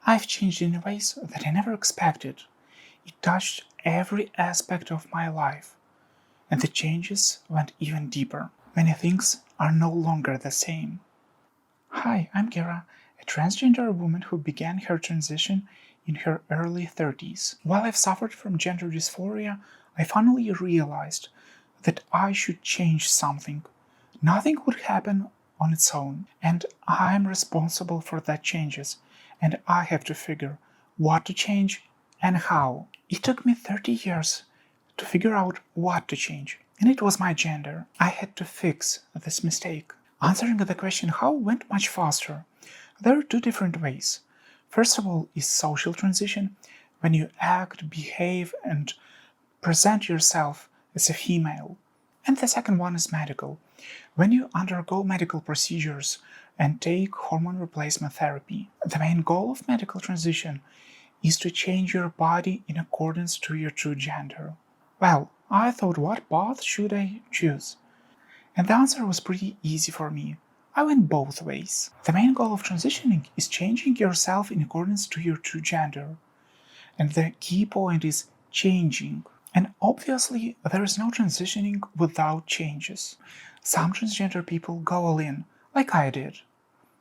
I've changed in ways that I never expected. It touched every aspect of my life, and the changes went even deeper. Many things are no longer the same. Hi, I'm Kira, a transgender woman who began her transition in her early 30s. While I've suffered from gender dysphoria, I finally realized that I should change something. Nothing would happen on its own, and I'm responsible for that changes, and I have to figure what to change and how. It took me 30 years to figure out what to change, and it was my gender. I had to fix this mistake. Answering the question how went much faster. There are two different ways. First of all is social transition, when you act, behave, and present yourself as a female. And the second one is medical, when you undergo medical procedures and take hormone replacement therapy. The main goal of medical transition is to change your body in accordance to your true gender. Well, I thought, what path should I choose? And the answer was pretty easy for me. I went both ways. The main goal of transitioning is changing yourself in accordance to your true gender. And the key point is changing. And obviously, there is no transitioning without changes. Some transgender people go all in, like I did.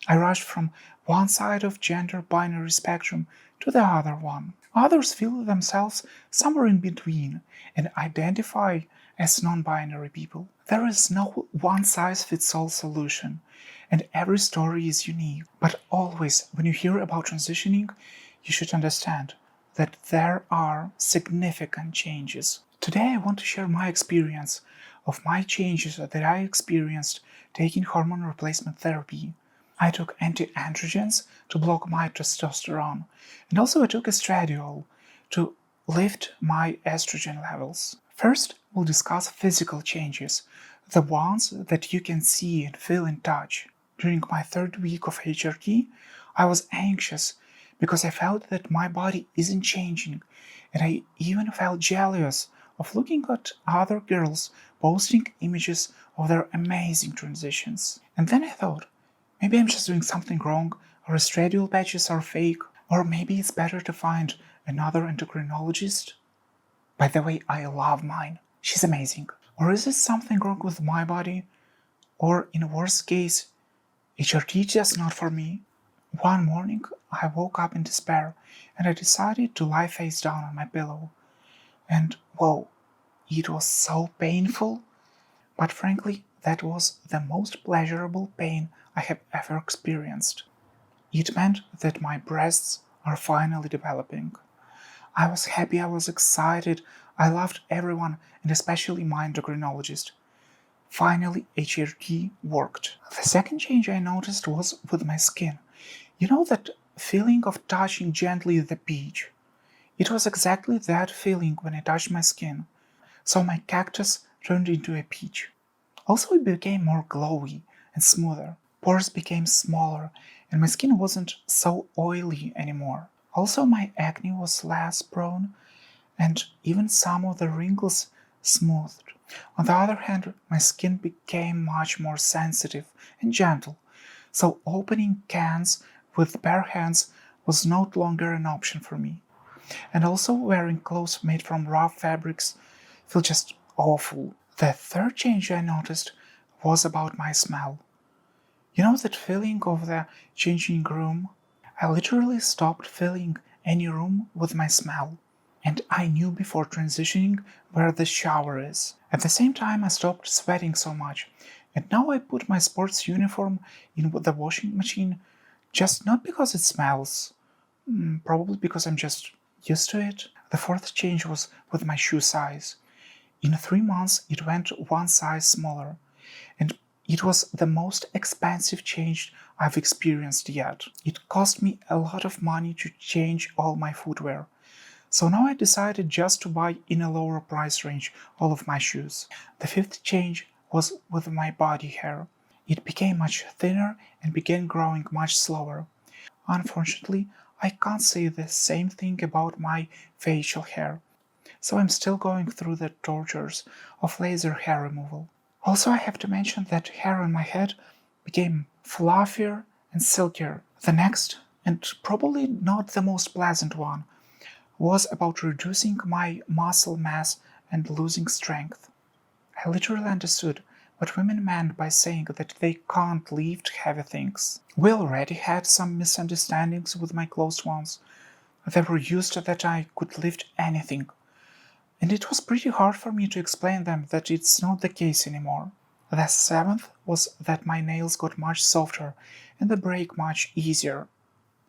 I rushed from one side of gender binary spectrum to the other one. Others feel themselves somewhere in between and identify as non-binary people. There is no one-size-fits-all solution, and every story is unique. But always, when you hear about transitioning, you should understand that there are significant changes. Today I want to share my experience of my changes that I experienced taking hormone replacement therapy. I took anti-androgens to block my testosterone, and also I took estradiol to lift my estrogen levels. First, we'll discuss physical changes, the ones that you can see and feel and touch. During my third week of HRT, I was anxious because I felt that my body isn't changing, and I even felt jealous of looking at other girls posting images of their amazing transitions. And then I thought, maybe I'm just doing something wrong, or estradiol patches are fake, or maybe it's better to find another endocrinologist. By the way, I love mine. She's amazing. Or is it something wrong with my body? Or in worst case, HRT is just not for me? One morning, I woke up in despair and I decided to lie face down on my pillow. And whoa, it was so painful. But frankly, that was the most pleasurable pain I have ever experienced. It meant that my breasts are finally developing. I was happy, I was excited, I loved everyone, and especially my endocrinologist. Finally, HRT worked. The second change I noticed was with my skin. You know that feeling of touching gently the peach? It was exactly that feeling when I touched my skin. So my cactus turned into a peach. Also, it became more glowy and smoother. Pores became smaller, and my skin wasn't so oily anymore. Also, my acne was less prone, and even some of the wrinkles smoothed. On the other hand, my skin became much more sensitive and gentle, so opening cans with bare hands was no longer an option for me. And also wearing clothes made from rough fabrics felt just awful. The third change I noticed was about my smell. You know that feeling of the changing room? I literally stopped filling any room with my smell, and I knew before transitioning where the shower is. At the same time, I stopped sweating so much, and now I put my sports uniform in the washing machine, just not because it smells, probably because I'm just used to it. The fourth change was with my shoe size. In 3 months, it went one size smaller, and it was the most expensive change I've experienced yet. It cost me a lot of money to change all my footwear. So now I decided just to buy in a lower price range all of my shoes. The fifth change was with my body hair. It became much thinner and began growing much slower. Unfortunately, I can't say the same thing about my facial hair, so I'm still going through the tortures of laser hair removal. Also, I have to mention that hair on my head became fluffier and silkier. The next and probably not the most pleasant one, was about reducing my muscle mass and losing strength. I literally understood what women meant by saying that they can't lift heavy things. We already had some misunderstandings with my close ones. They were used to that I could lift anything, and it was pretty hard for me to explain them that it's not the case anymore. The seventh was that my nails got much softer and the break much easier.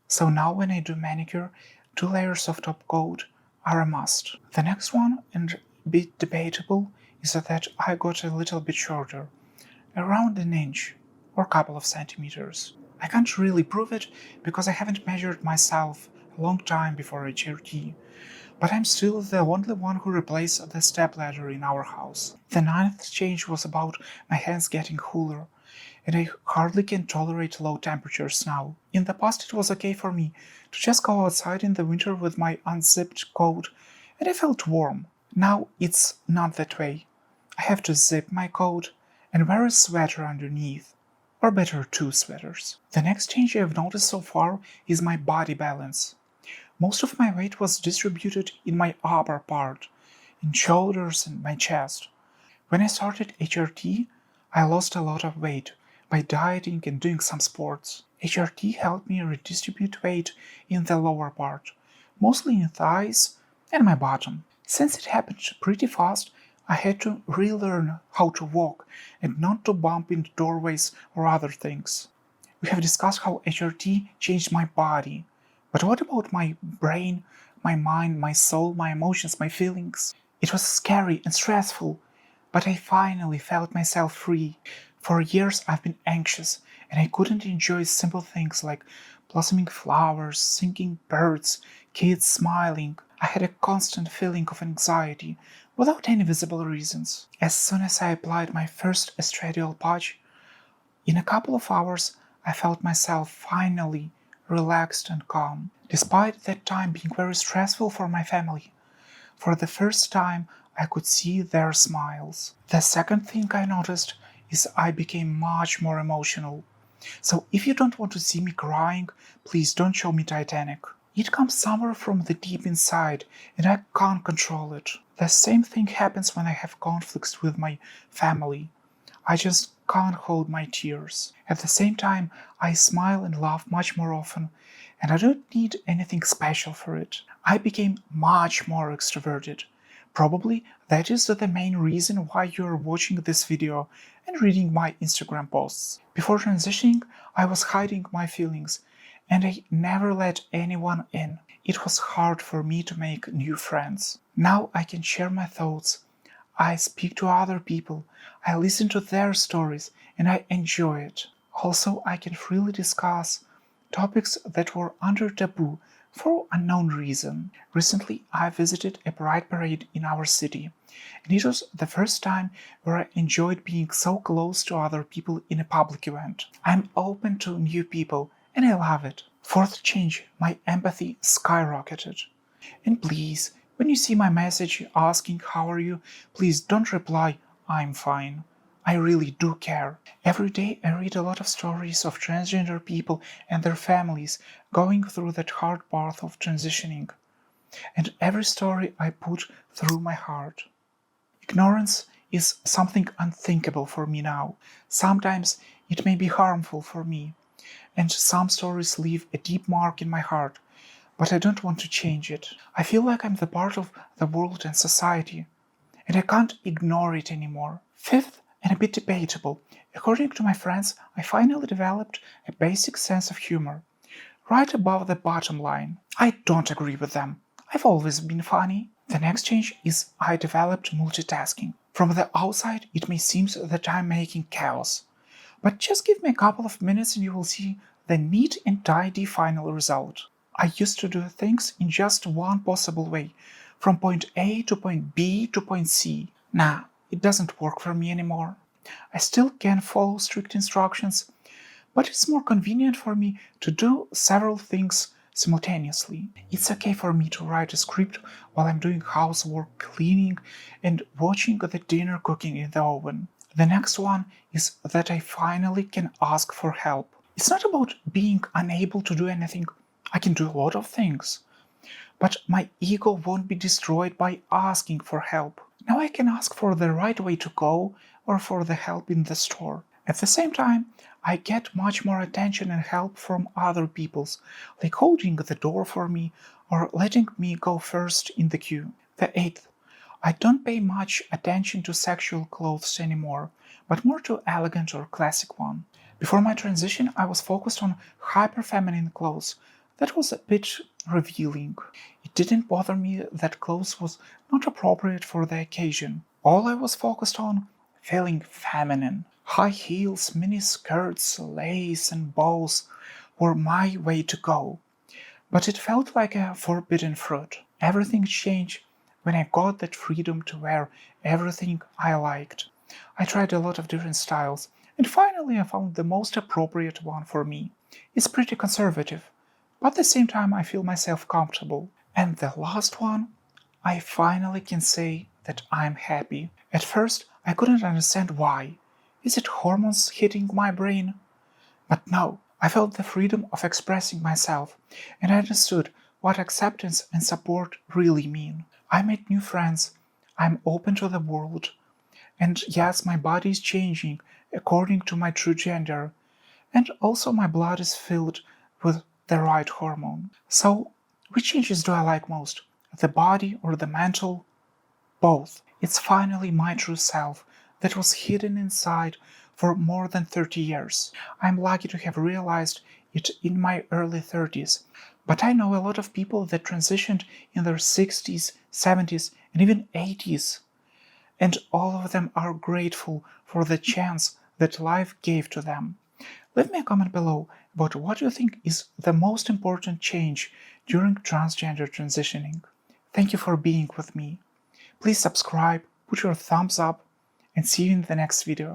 So now when I do manicure, 2 layers of top coat are a must. The next one, and a bit debatable, is that I got a little bit shorter, around an inch or a couple of centimeters. I can't really prove it because I haven't measured myself a long time before HRT, but I'm still the only one who replaced the stepladder in our house. The ninth change was about my hands getting cooler, and I hardly can tolerate low temperatures now. In the past it was okay for me to just go outside in the winter with my unzipped coat, and I felt warm. Now it's not that way. I have to zip my coat and wear a sweater underneath, or better, 2 sweaters. The next change I've noticed so far is my body balance. Most of my weight was distributed in my upper part, in shoulders and my chest. When I started HRT, I lost a lot of weight by dieting and doing some sports. HRT helped me redistribute weight in the lower part, mostly in thighs and my bottom. Since it happened pretty fast, I had to relearn how to walk and not to bump into doorways or other things. We have discussed how HRT changed my body, but what about my brain, my mind, my soul, my emotions, my feelings? It was scary and stressful, but I finally felt myself free. For years I've been anxious, and I couldn't enjoy simple things like blossoming flowers, singing birds, kids smiling. I had a constant feeling of anxiety, without any visible reasons. As soon as I applied my first estradiol patch, in a couple of hours I felt myself finally relaxed and calm, despite that time being very stressful for my family. For the first time, I could see their smiles. The second thing I noticed is I became much more emotional. So if you don't want to see me crying, please don't show me Titanic. It comes somewhere from the deep inside, and I can't control it. The same thing happens when I have conflicts with my family. I just can't hold my tears. At the same time, I smile and laugh much more often, and I don't need anything special for it. I became much more extroverted. Probably that is the main reason why you're watching this video and reading my Instagram posts. Before transitioning, I was hiding my feelings, and I never let anyone in. It was hard for me to make new friends. Now I can share my thoughts. I speak to other people, I listen to their stories, and I enjoy it. Also, I can freely discuss topics that were under taboo for unknown reason. Recently, I visited a pride parade in our city, and it was the first time where I enjoyed being so close to other people in a public event. I'm open to new people, and I love it. Fourth change, my empathy skyrocketed. And please, when you see my message asking how are you, please don't reply, I'm fine. I really do care. Every day I read a lot of stories of transgender people and their families going through that hard path of transitioning. And every story I put through my heart. Ignorance is something unthinkable for me now. Sometimes it may be harmful for me, and some stories leave a deep mark in my heart, but I don't want to change it. I feel like I'm the part of the world and society, and I can't ignore it anymore. Fifth, and a bit debatable, according to my friends, I finally developed a basic sense of humor, right above the bottom line. I don't agree with them. I've always been funny. The next change is I developed multitasking. From the outside, it may seem that I'm making chaos, but just give me a couple of minutes and you will see the neat and tidy final result. I used to do things in just one possible way, from point A to point B to point C. Nah, it doesn't work for me anymore. I still can follow strict instructions, but it's more convenient for me to do several things simultaneously. It's okay for me to write a script while I'm doing housework, cleaning, and watching the dinner cooking in the oven. The next one is that I finally can ask for help. It's not about being unable to do anything. I can do a lot of things, but my ego won't be destroyed by asking for help. Now I can ask for the right way to go or for the help in the store. At the same time, I get much more attention and help from other people's, like holding the door for me or letting me go first in the queue. The eighth, I don't pay much attention to sexual clothes anymore, but more to elegant or classic one. Before my transition, I was focused on hyper-feminine clothes. That was a bit revealing. It didn't bother me that clothes was not appropriate for the occasion. All I was focused on, feeling feminine. High heels, mini skirts, lace, and bows were my way to go. But it felt like a forbidden fruit. Everything changed when I got that freedom to wear everything I liked. I tried a lot of different styles, and finally I found the most appropriate one for me. It's pretty conservative, but at the same time I feel myself comfortable. And the last one, I finally can say that I'm happy. At first I couldn't understand why. Is it hormones hitting my brain? But no, I felt the freedom of expressing myself, and I understood what acceptance and support really mean. I made new friends, I'm open to the world, and yes, my body is changing according to my true gender, and also my blood is filled with the right hormone. So, which changes do I like most? The body or the mental? Both. It's finally my true self that was hidden inside for more than 30 years. I'm lucky to have realized it in my early 30s, but I know a lot of people that transitioned in their 60s, 70s, and even 80s, and all of them are grateful for the chance that life gave to them. Leave me a comment below about what you think is the most important change during transgender transitioning. Thank you for being with me. Please subscribe, put your thumbs up, and see you in the next video.